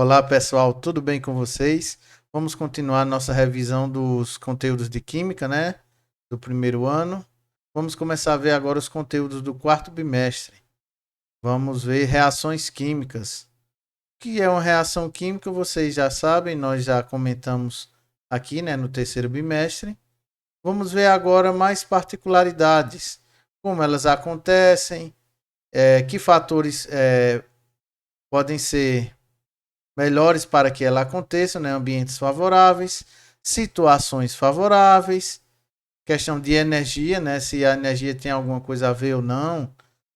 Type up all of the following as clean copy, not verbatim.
Olá pessoal, tudo bem com vocês? Vamos continuar nossa revisão dos conteúdos de Química, né? Do primeiro ano. Vamos começar a ver agora os conteúdos do quarto bimestre. Vamos ver reações químicas. O que é uma reação química? Vocês já sabem, nós já comentamos aqui, né, no terceiro bimestre. Vamos ver agora mais particularidades, como elas acontecem, que fatores podem ser melhores para que ela aconteça, né? Ambientes favoráveis, situações favoráveis, questão de energia, né? Se a energia tem alguma coisa a ver ou não.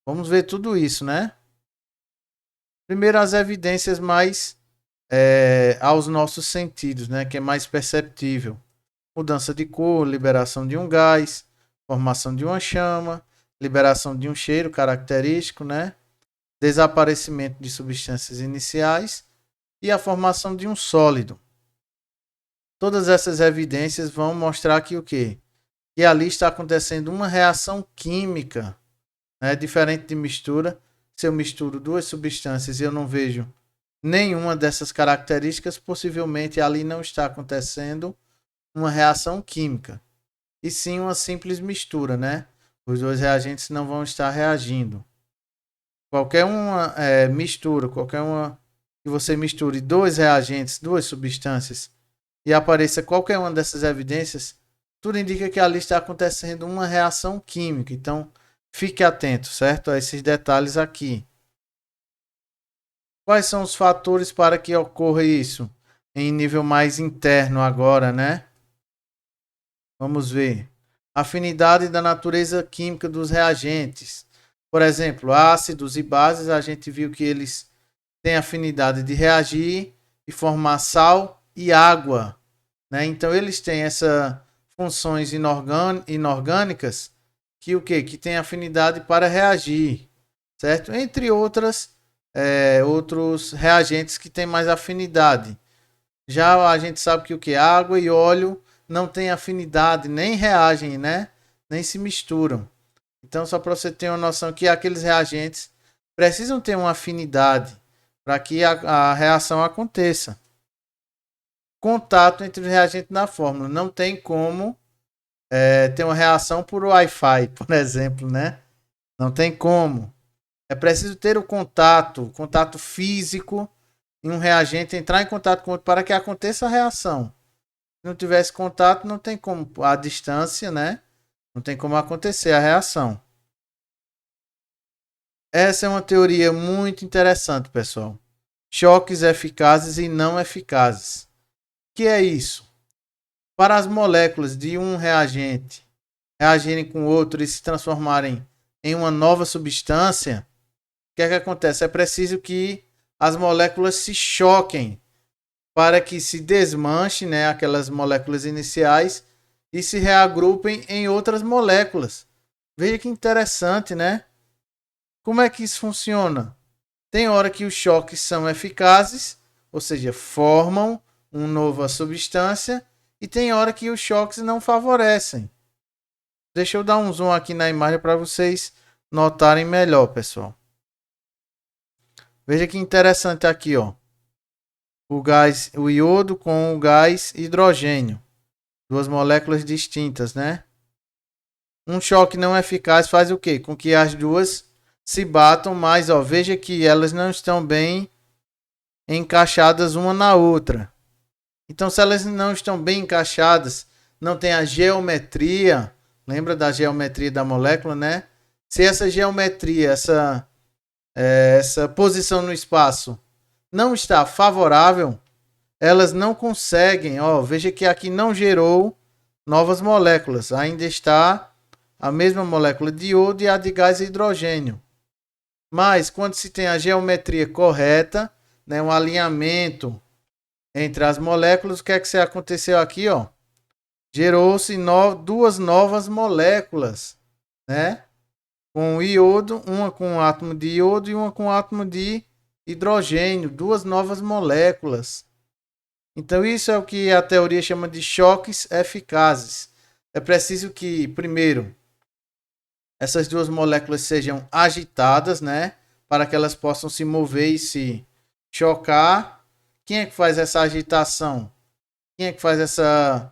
Vamos ver tudo isso, né? Primeiro as evidências mais aos nossos sentidos, né? Que é mais perceptível. Mudança de cor, liberação de um gás, formação de uma chama, liberação de um cheiro característico, né? Desaparecimento de substâncias iniciais e a formação de um sólido. Todas essas evidências vão mostrar que o quê? Que ali está acontecendo uma reação química, né? Diferente de mistura. Se eu misturo duas substâncias e eu não vejo nenhuma dessas características, possivelmente ali não está acontecendo uma reação química, e sim uma simples mistura, né? Os dois reagentes não vão estar reagindo. Qualquer uma mistura, qualquer uma que você misture dois reagentes, duas substâncias, e apareça qualquer uma dessas evidências, tudo indica que ali está acontecendo uma reação química. Então, fique atento, certo? A esses detalhes aqui. Quais são os fatores para que ocorra isso? Em nível mais interno agora, né? Vamos ver. Afinidade da natureza química dos reagentes. Por exemplo, ácidos e bases, a gente viu que eles têm afinidade de reagir e formar sal e água, né? Então eles têm essas funções inorgânicas que o quê? Que tem afinidade para reagir, certo? Entre outras, outros reagentes que têm mais afinidade. Já a gente sabe que o que? Água e óleo não têm afinidade, nem reagem, né? Nem se misturam. Então, só para você ter uma noção que aqueles reagentes precisam ter uma afinidade para que a reação aconteça. Contato entre os reagentes na fórmula. Não tem como ter uma reação por Wi-Fi, por exemplo, né? Não tem como. É preciso ter o contato físico em um reagente, entrar em contato com outro para que aconteça a reação. Se não tivesse contato, não tem como, a distância, né? Não tem como acontecer a reação. Essa é uma teoria muito interessante, pessoal. Choques eficazes e não eficazes. O que é isso? Para as moléculas de um reagente reagirem com outro e se transformarem em uma nova substância, o que é que acontece? É preciso que as moléculas se choquem para que se desmanche, né, aquelas moléculas iniciais e se reagrupem em outras moléculas. Veja que interessante, né? Como é que isso funciona? Tem hora que os choques são eficazes, ou seja, formam uma nova substância, e tem hora que os choques não favorecem. Deixa eu dar um zoom aqui na imagem para vocês notarem melhor, pessoal. Veja que interessante aqui, ó. O gás, o iodo com o gás hidrogênio. Duas moléculas distintas, né? Um choque não eficaz faz o quê? Com que as duas se batam mais, ó. Veja que elas não estão bem encaixadas uma na outra. Então, se elas não estão bem encaixadas, não tem a geometria, lembra da geometria da molécula, né? Se essa geometria, essa posição no espaço não está favorável, elas não conseguem, ó, veja que aqui não gerou novas moléculas, ainda está a mesma molécula de iodo e a de gás hidrogênio. Mas quando se tem a geometria correta, né, um alinhamento entre as moléculas, o que é que aconteceu aqui, ó? Gerou-se duas novas moléculas, né? Com iodo, uma com um átomo de iodo e uma com um átomo de hidrogênio, duas novas moléculas. Então isso é o que a teoria chama de choques eficazes. É preciso que, primeiro, essas duas moléculas sejam agitadas, né? Para que elas possam se mover e se chocar. Quem é que faz essa agitação? Quem é que faz essa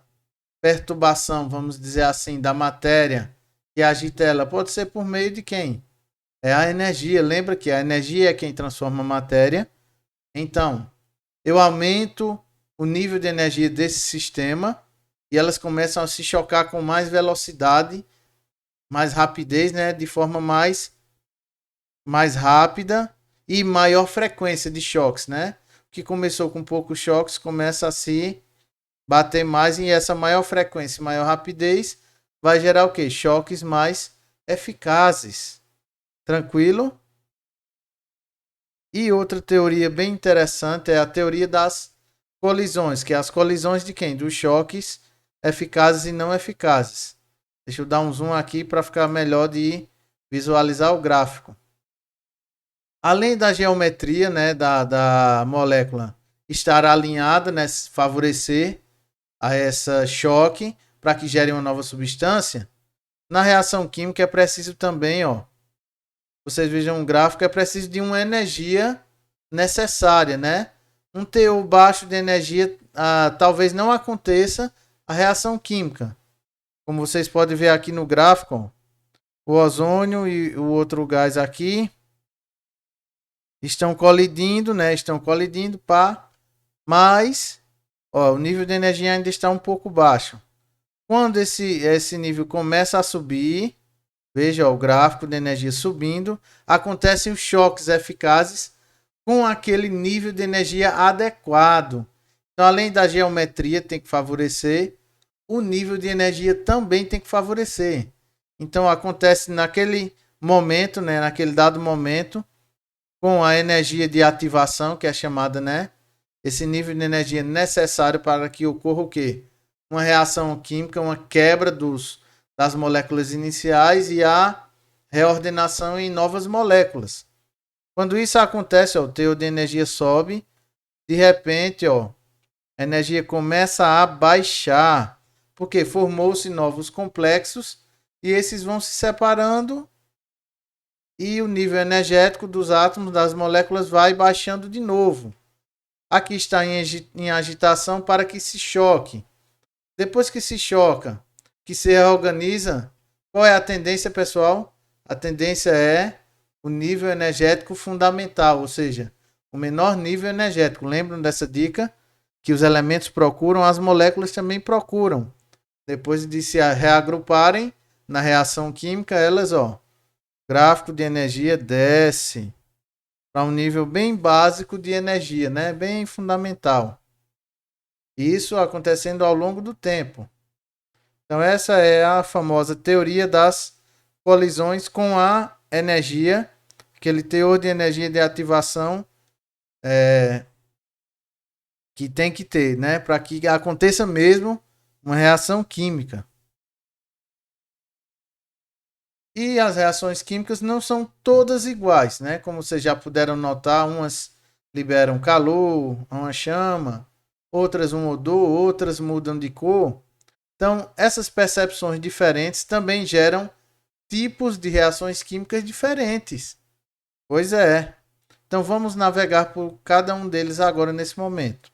perturbação, vamos dizer assim, da matéria que agita ela? Pode ser por meio de quem? É a energia. Lembra que a energia é quem transforma a matéria. Então, eu aumento o nível de energia desse sistema e elas começam a se chocar com mais velocidade, mais rapidez, né? De forma mais rápida e maior frequência de choques, né? O que começou com poucos choques começa a se bater mais e essa maior frequência, maior rapidez vai gerar o quê? Choques mais eficazes. Tranquilo? E outra teoria bem interessante é a teoria das colisões, que é as colisões de quem? Dos choques eficazes e não eficazes. Deixa eu dar um zoom aqui para ficar melhor de visualizar o gráfico. Além da geometria, né, da molécula estar alinhada, né, favorecer a essa choque para que gere uma nova substância, na reação química é preciso também, ó, vocês vejam um gráfico, é preciso de uma energia necessária, né? Um teor baixo de energia talvez não aconteça a reação química. Como vocês podem ver aqui no gráfico, ó, o ozônio e o outro gás aqui estão colidindo, né? Estão colidindo, pá, mas ó, o nível de energia ainda está um pouco baixo. Quando esse nível começa a subir, veja ó, o gráfico de energia subindo, acontecem os choques eficazes com aquele nível de energia adequado. Então, além da geometria tem que favorecer, o nível de energia também tem que favorecer. Então, acontece naquele momento, né, naquele dado momento, com a energia de ativação, que é chamada, né, esse nível de energia necessário para que ocorra o quê? Uma reação química, uma quebra das moléculas iniciais e a reordenação em novas moléculas. Quando isso acontece, ó, o teor de energia sobe, de repente, ó, a energia começa a baixar, porque formou-se novos complexos e esses vão se separando e o nível energético dos átomos das moléculas vai baixando de novo. Aqui está em agitação para que se choque. Depois que se choca, que se reorganiza, qual é a tendência, pessoal? A tendência é o nível energético fundamental, ou seja, o menor nível energético. Lembram dessa dica? Que os elementos procuram, as moléculas também procuram. Depois de se reagruparem na reação química, elas, ó, gráfico de energia desce para um nível bem básico de energia, né? Bem fundamental. Isso acontecendo ao longo do tempo. Então essa é a famosa teoria das colisões com a energia, aquele teor de energia de ativação que tem que ter, né, para que aconteça mesmo uma reação química. E as reações químicas não são todas iguais, né? Como vocês já puderam notar, umas liberam calor, uma chama, outras um odor, outras mudam de cor. Então, essas percepções diferentes também geram tipos de reações químicas diferentes. Pois é. Então, vamos navegar por cada um deles agora nesse momento.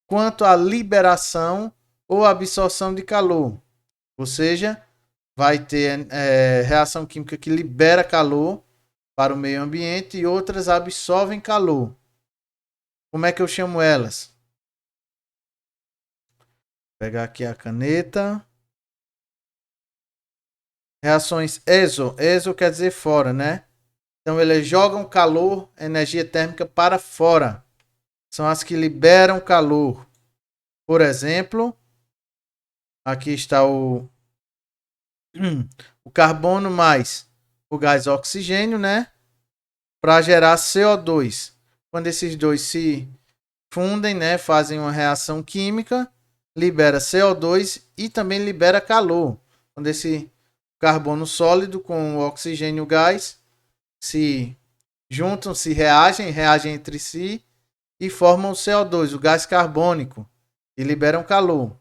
Quanto à liberação ou absorção de calor, ou seja, vai ter reação química que libera calor para o meio ambiente e outras absorvem calor. Como é que eu chamo elas? Vou pegar aqui a caneta. Reações exo. Exo quer dizer fora, né? Então eles jogam calor, energia térmica para fora. São as que liberam calor. Por exemplo, aqui está o carbono mais o gás oxigênio, né? Para gerar CO2. Quando esses dois se fundem, né? Fazem uma reação química, libera CO2 e também libera calor. Quando esse carbono sólido com o oxigênio gás se juntam, reagem entre si e formam o CO2, o gás carbônico, e liberam calor.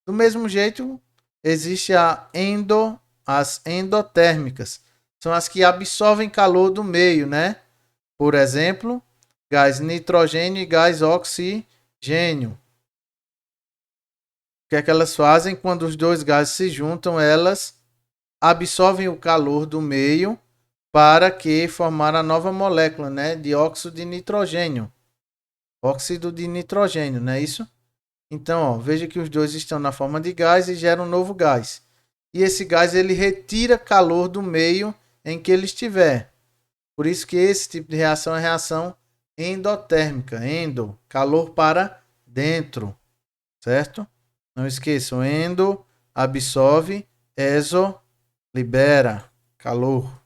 Do mesmo jeito, existe as endotérmicas. São as que absorvem calor do meio, né? Por exemplo, gás nitrogênio e gás oxigênio. O que é que elas fazem? Quando os dois gases se juntam, elas absorvem o calor do meio para que formar a nova molécula, né, de óxido de nitrogênio. Óxido de nitrogênio, não é isso? Então, ó, veja que os dois estão na forma de gás e geram um novo gás. E esse gás ele retira calor do meio em que ele estiver. Por isso que esse tipo de reação é reação endotérmica. Endo, calor para dentro, certo? Não esqueçam, endo absorve, exo libera calor.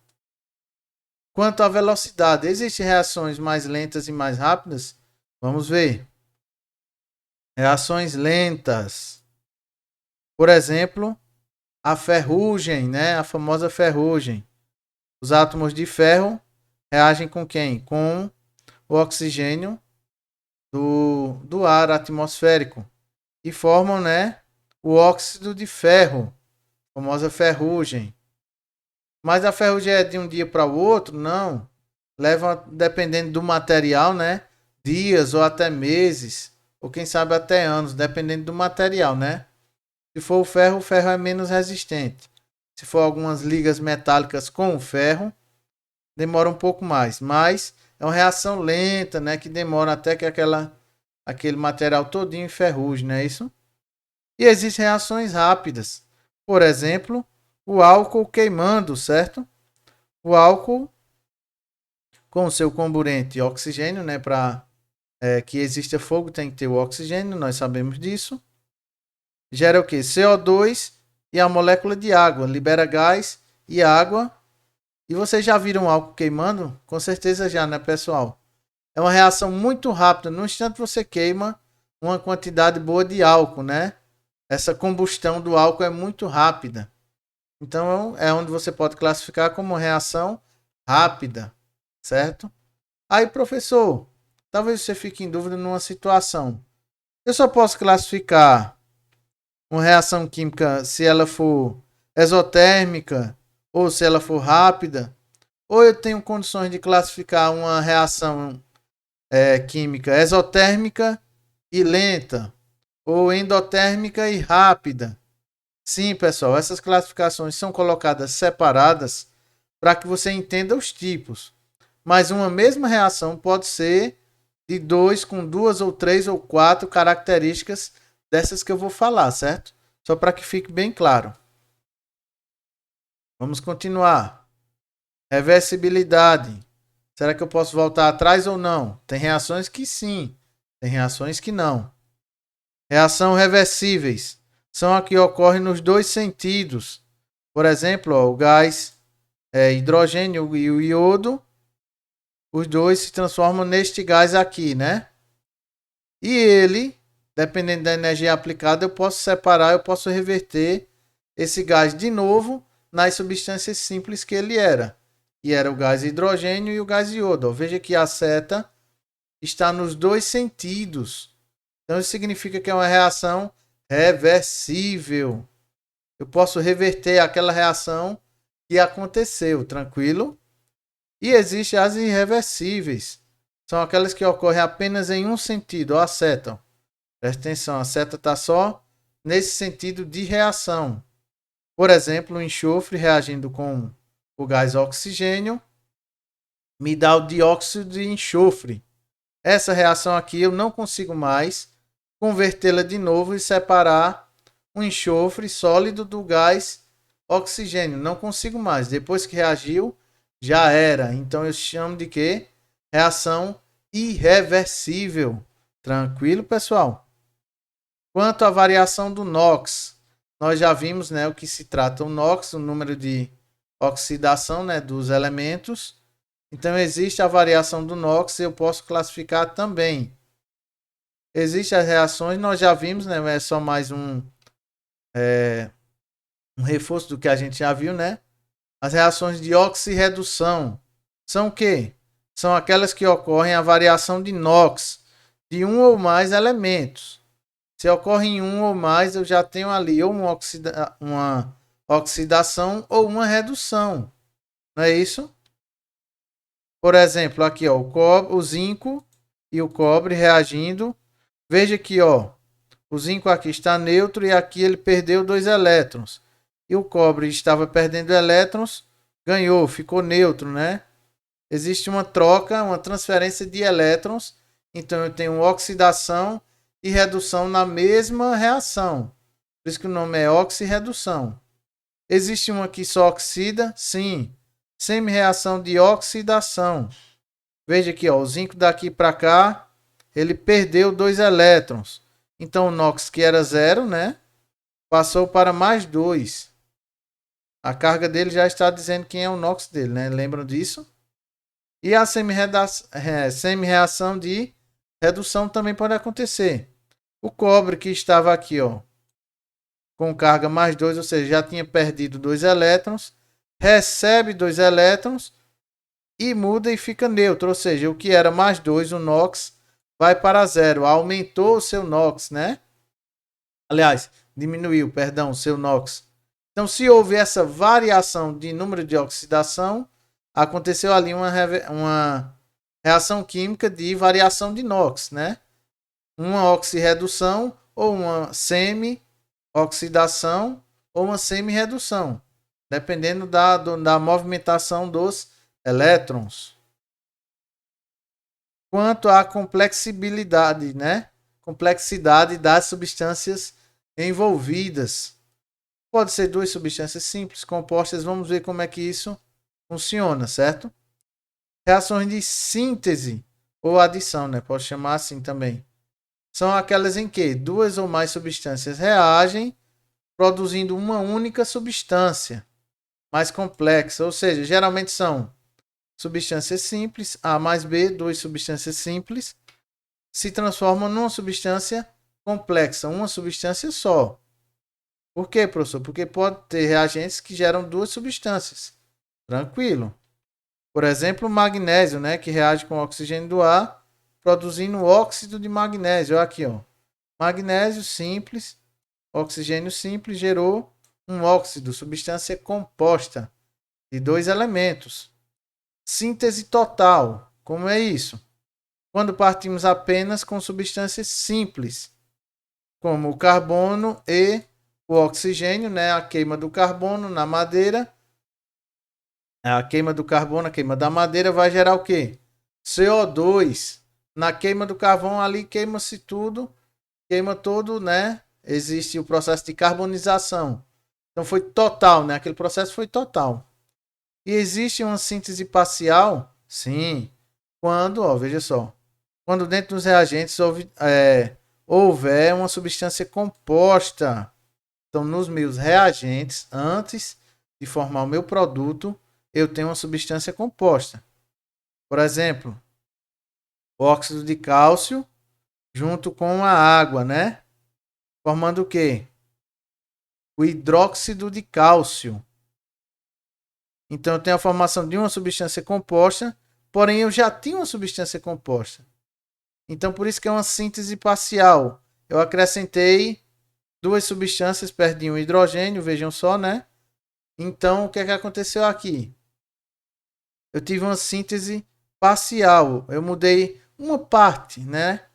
Quanto à velocidade, existem reações mais lentas e mais rápidas? Vamos ver. Reações lentas. Por exemplo, a ferrugem, né? A famosa ferrugem. Os átomos de ferro reagem com quem? Com o oxigênio do ar atmosférico e formam, né, o óxido de ferro, a famosa ferrugem. Mas a ferrugem é de um dia para o outro? Não. Leva, dependendo do material, né, dias ou até meses, ou quem sabe até anos, dependendo do material, né? Se for o ferro é menos resistente. Se for algumas ligas metálicas com o ferro, demora um pouco mais, mas é uma reação lenta, né, que demora até que aquele material todinho enferruje, não é isso? E existem reações rápidas. Por exemplo, o álcool queimando, certo? O álcool com o seu comburente oxigênio, né, para que exista fogo tem que ter o oxigênio, nós sabemos disso. Gera o que? CO2 e a molécula de água, libera gás e água. E vocês já viram álcool queimando? Com certeza já, né, pessoal? É uma reação muito rápida. No instante você queima uma quantidade boa de álcool, né? Essa combustão do álcool é muito rápida. Então é onde você pode classificar como reação rápida, certo? Aí, professor, talvez você fique em dúvida numa situação. Eu só posso classificar uma reação química se ela for exotérmica ou se ela for rápida, ou eu tenho condições de classificar uma reação química exotérmica e lenta, ou endotérmica e rápida. Sim, pessoal, essas classificações são colocadas separadas para que você entenda os tipos. Mas uma mesma reação pode ser de dois, com duas ou três ou quatro características dessas que eu vou falar, certo? Só para que fique bem claro. Vamos continuar. Reversibilidade. Será que eu posso voltar atrás ou não? Tem reações que sim, tem reações que não. Reação reversíveis. São as que ocorrem nos dois sentidos. Por exemplo, ó, o gás hidrogênio e o iodo, os dois se transformam neste gás aqui, né? E ele, dependendo da energia aplicada, eu posso separar, eu posso reverter esse gás de novo nas substâncias simples que ele era. E era o gás hidrogênio e o gás iodo. Ó, veja que a seta está nos dois sentidos. Então isso significa que é uma reação reversível. Eu posso reverter aquela reação que aconteceu, tranquilo? E existem as irreversíveis. São aquelas que ocorrem apenas em um sentido. Ó, a seta. Presta atenção, a seta está só nesse sentido de reação. Por exemplo, o enxofre reagindo com o gás oxigênio me dá o dióxido de enxofre. Essa reação aqui eu não consigo mais convertê-la de novo e separar o enxofre sólido do gás oxigênio. Não consigo mais. Depois que reagiu, já era. Então eu chamo de quê? Reação irreversível. Tranquilo, pessoal? Quanto à variação do NOx, nós já vimos, né, o que se trata o NOx, o número de oxidação, né, dos elementos. Então existe a variação do NOx, eu posso classificar também. Existem as reações, nós já vimos, né, é só mais um reforço do que a gente já viu, né? As reações de oxirredução são o quê? São aquelas que ocorrem a variação de NOx de um ou mais elementos. Se ocorre em um ou mais, eu já tenho ali ou uma oxidação ou uma redução. Não é isso? Por exemplo, aqui ó, o zinco e o cobre reagindo. Veja que, ó, o zinco aqui está neutro e aqui ele perdeu 2 elétrons. E o cobre estava perdendo elétrons, ganhou, ficou neutro, né? Existe uma troca, uma transferência de elétrons. Então eu tenho oxidação e redução na mesma reação. Por isso que o nome é oxirredução. Existe uma que só oxida? Sim. Semi-reação de oxidação. Veja aqui, ó, o zinco daqui para cá, ele perdeu 2 elétrons. Então o NOx, que era 0, né, passou para mais 2. A carga dele já está dizendo quem é o NOx dele, né? Lembram disso? E a semi-reação de redução também pode acontecer. O cobre que estava aqui, ó, com carga mais 2, ou seja, já tinha perdido 2 elétrons, recebe 2 elétrons e muda e fica neutro, ou seja, o que era mais 2, o NOx, vai para 0, aumentou o seu NOx, né? Aliás, diminuiu, perdão, o seu NOx. Então, se houve essa variação de número de oxidação, aconteceu ali uma reação química de variação de NOx, né? Uma oxirredução ou uma semi-oxidação ou uma semi-redução, dependendo da movimentação dos elétrons. Quanto à complexibilidade, né? Complexidade das substâncias envolvidas. Pode ser 2 substâncias simples, compostas. Vamos ver como é que isso funciona, certo? Reações de síntese ou adição, né? Pode chamar assim também. São aquelas em que 2 ou mais substâncias reagem, produzindo uma única substância mais complexa. Ou seja, geralmente são substâncias simples, A mais B, 2 substâncias simples, se transformam numa substância complexa, uma substância só. Por quê, professor? Porque pode ter reagentes que geram 2 substâncias. Tranquilo. Por exemplo, o magnésio, né, que reage com o oxigênio do ar, produzindo óxido de magnésio. Olha aqui, ó. Magnésio simples, oxigênio simples gerou um óxido, substância composta de 2 elementos. Síntese total. Como é isso? Quando partimos apenas com substâncias simples, como o carbono e o oxigênio, né? A queima do carbono na madeira. A queima do carbono, a queima da madeira vai gerar o quê? CO2. Na queima do carvão ali queima-se tudo, queima todo, né? Existe o processo de carbonização. Então foi total, né? Aquele processo foi total. E existe uma síntese parcial? Sim. Quando, ó, veja só. Quando dentro dos reagentes houver uma substância composta. Então, nos meus reagentes, antes de formar o meu produto, eu tenho uma substância composta. Por exemplo, o óxido de cálcio junto com a água, né? Formando o quê? O hidróxido de cálcio. Então, eu tenho a formação de uma substância composta, porém eu já tinha uma substância composta. Então, por isso que é uma síntese parcial. Eu acrescentei 2 substâncias, perdi um hidrogênio, vejam só, né? Então, o que é que aconteceu aqui? Eu tive uma síntese parcial. Eu mudei uma parte, né?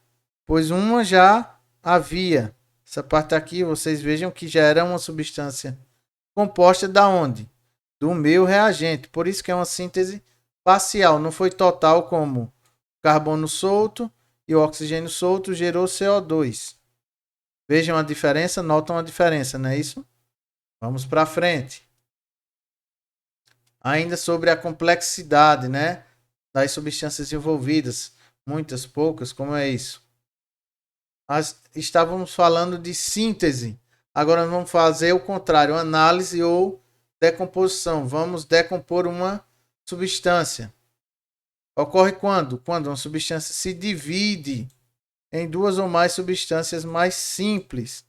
Pois uma já havia. Essa parte aqui, vocês vejam que já era uma substância composta da onde? Do meu reagente. Por isso que é uma síntese parcial. Não foi total como carbono solto e o oxigênio solto gerou CO2. Vejam a diferença, notam a diferença, não é isso? Vamos para frente. Ainda sobre a complexidade, né, das substâncias envolvidas, muitas, poucas, como é isso? Estávamos falando de síntese. Agora vamos fazer o contrário, análise ou decomposição. Vamos decompor uma substância. Ocorre quando? Quando uma substância se divide em 2 ou mais substâncias mais simples.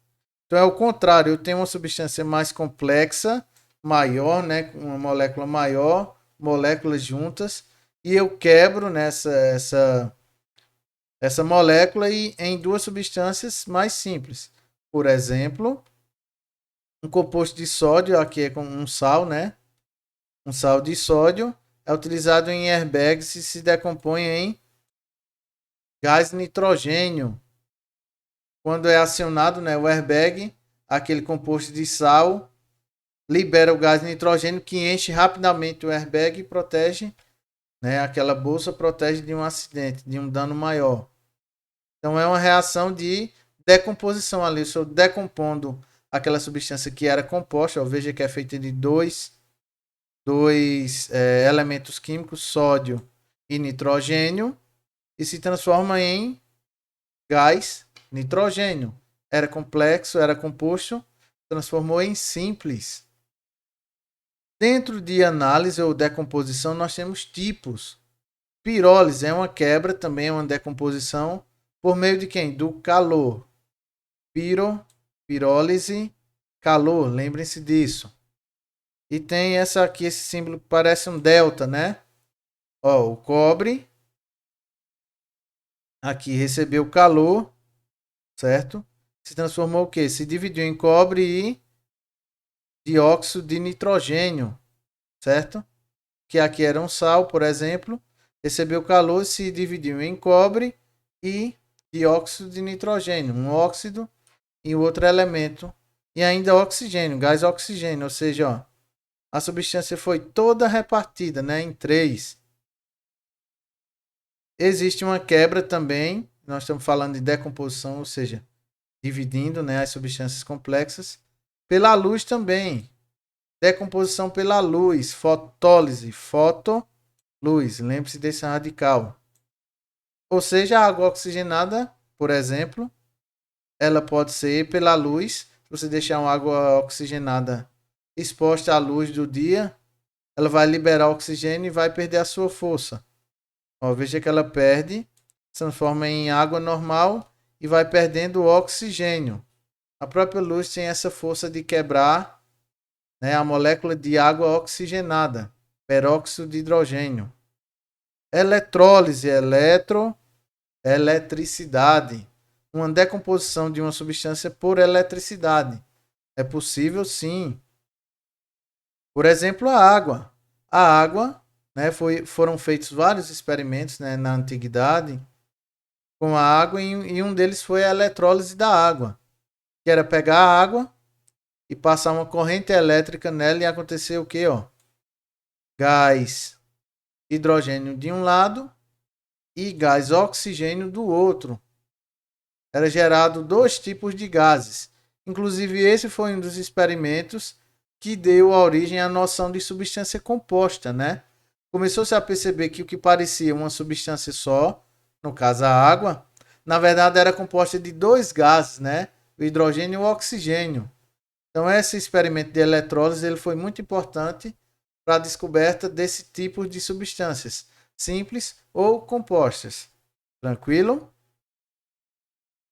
Então é o contrário, eu tenho uma substância mais complexa, maior, né, uma molécula maior, moléculas juntas, e eu quebro essa molécula em 2 substâncias mais simples. Por exemplo, um composto de sódio, aqui é com um sal, né? Um sal de sódio é utilizado em airbags e se decompõe em Gás nitrogênio. Quando é acionado, né, o airbag, aquele composto de sal, libera o gás nitrogênio que enche rapidamente o airbag e protege, né, aquela bolsa protege de um acidente, de um dano maior. Então é uma reação de decomposição ali. Eu estou decompondo aquela substância que era composta. Ó, veja que é feita de dois elementos químicos, sódio e nitrogênio, e se transforma em gás nitrogênio. Era complexo, era composto, transformou em simples. Dentro de análise ou decomposição, nós temos tipos. Pirólise é uma quebra, também é uma decomposição, por meio de quem? Do calor. Pirólise, calor, lembrem-se disso. E tem essa aqui, esse símbolo que parece um delta, né? Ó, o cobre aqui recebeu calor, certo? Se transformou o quê? Se dividiu em cobre e dióxido de nitrogênio, certo? Que aqui era um sal, por exemplo, recebeu calor, se dividiu em cobre e dióxido de nitrogênio, um óxido e outro elemento, e ainda oxigênio, gás oxigênio, ou seja, ó, a substância foi toda repartida, né, em três. Existe uma quebra também, nós estamos falando de decomposição, ou seja, dividindo, né, as substâncias complexas, pela luz também. Decomposição pela luz, fotólise, fotoluz, lembre-se desse radical. Ou seja, a água oxigenada, por exemplo, ela pode ser pela luz. Se você deixar uma água oxigenada exposta à luz do dia, ela vai liberar oxigênio e vai perder a sua força. Ó, veja que ela perde, se transforma em água normal e vai perdendo o oxigênio. A própria luz tem essa força de quebrar, né, a molécula de água oxigenada, peróxido de hidrogênio. Eletrólise, eletricidade. Uma decomposição de uma substância por eletricidade. É possível, sim. Por exemplo, a água. A água, né, foram feitos vários experimentos, né, na antiguidade com a água e um deles foi a eletrólise da água, que era pegar a água e passar uma corrente elétrica nela e acontecer o que, ó? Gás hidrogênio de um lado e gás oxigênio do outro. Era gerado dois tipos de gases. Inclusive, esse foi um dos experimentos que deu origem à noção de substância composta, né? Começou-se a perceber que o que parecia uma substância só, no caso a água, na verdade era composta de dois gases, né? O hidrogênio e o oxigênio. Então, esse experimento de eletrólise ele foi muito importante para a descoberta desse tipo de substâncias, simples ou compostas. Tranquilo?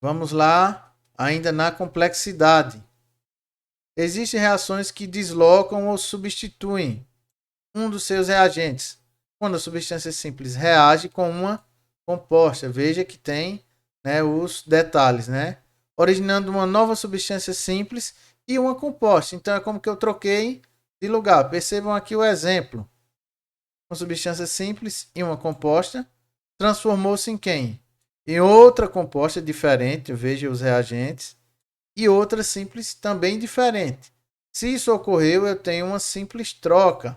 Vamos lá, ainda na complexidade. Existem reações que deslocam ou substituem um dos seus reagentes. Quando a substância simples reage com uma composta, veja que tem, né, os detalhes, né? Originando uma nova substância simples e uma composta. Então é como que eu troquei de lugar. Percebam aqui o exemplo. Uma substância simples e uma composta transformou-se em quem? Em outra composta diferente, veja os reagentes, e outra simples também diferente. Se isso ocorreu, eu tenho uma simples troca.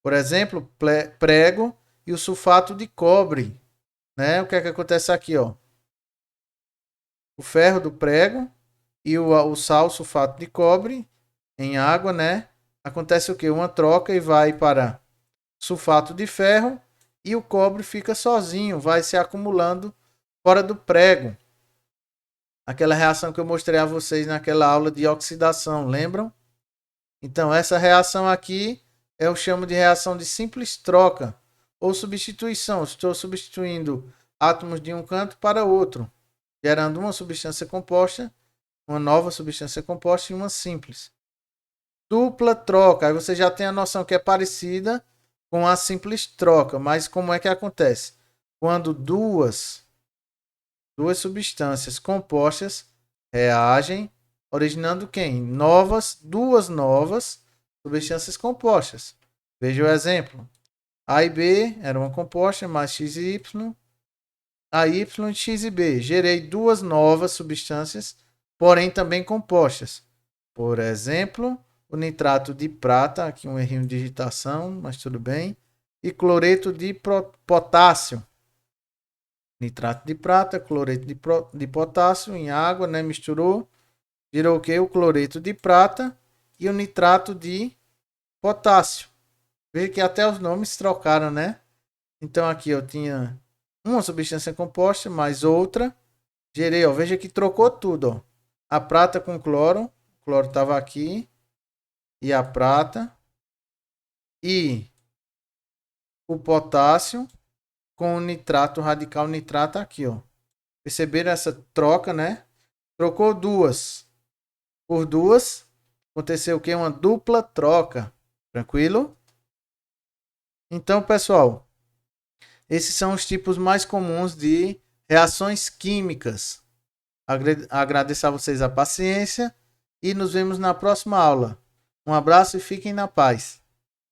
Por exemplo, prego e o sulfato de cobre, né? O que é que acontece aqui, ó? O ferro do prego e o sal sulfato de cobre em água, né? Acontece o que? Uma troca e vai para sulfato de ferro e o cobre fica sozinho, vai se acumulando fora do prego. Aquela reação que eu mostrei a vocês naquela aula de oxidação, lembram? Então, essa reação aqui eu chamo de reação de simples troca ou substituição. Estou substituindo átomos de um canto para outro, gerando uma substância composta, uma nova substância composta e uma simples. Dupla troca, aí você já tem a noção que é parecida com a simples troca, mas como é que acontece? Quando duas substâncias compostas reagem, originando quem? Duas novas substâncias compostas. Veja o exemplo. A e B era uma composta mais XY, a Y, X e B. Gerei duas novas substâncias, porém também compostas. Por exemplo, o nitrato de prata, aqui um errinho de digitação, mas tudo bem. E cloreto de potássio. Nitrato de prata, cloreto de potássio em água, né? Misturou. Virou o que? O cloreto de prata e o nitrato de potássio. Veja que até os nomes trocaram, né? Então aqui eu tinha uma substância composta, mais outra. Gerei, ó. Veja que trocou tudo, ó. A prata com cloro. O cloro estava aqui. E a prata. E o potássio com o nitrato, o radical nitrato aqui, ó. Perceberam essa troca, né? Trocou duas por duas. Aconteceu o que? Uma dupla troca. Tranquilo? Então, pessoal, esses são os tipos mais comuns de reações químicas. Agradeço a vocês a paciência e nos vemos na próxima aula. Um abraço e fiquem na paz.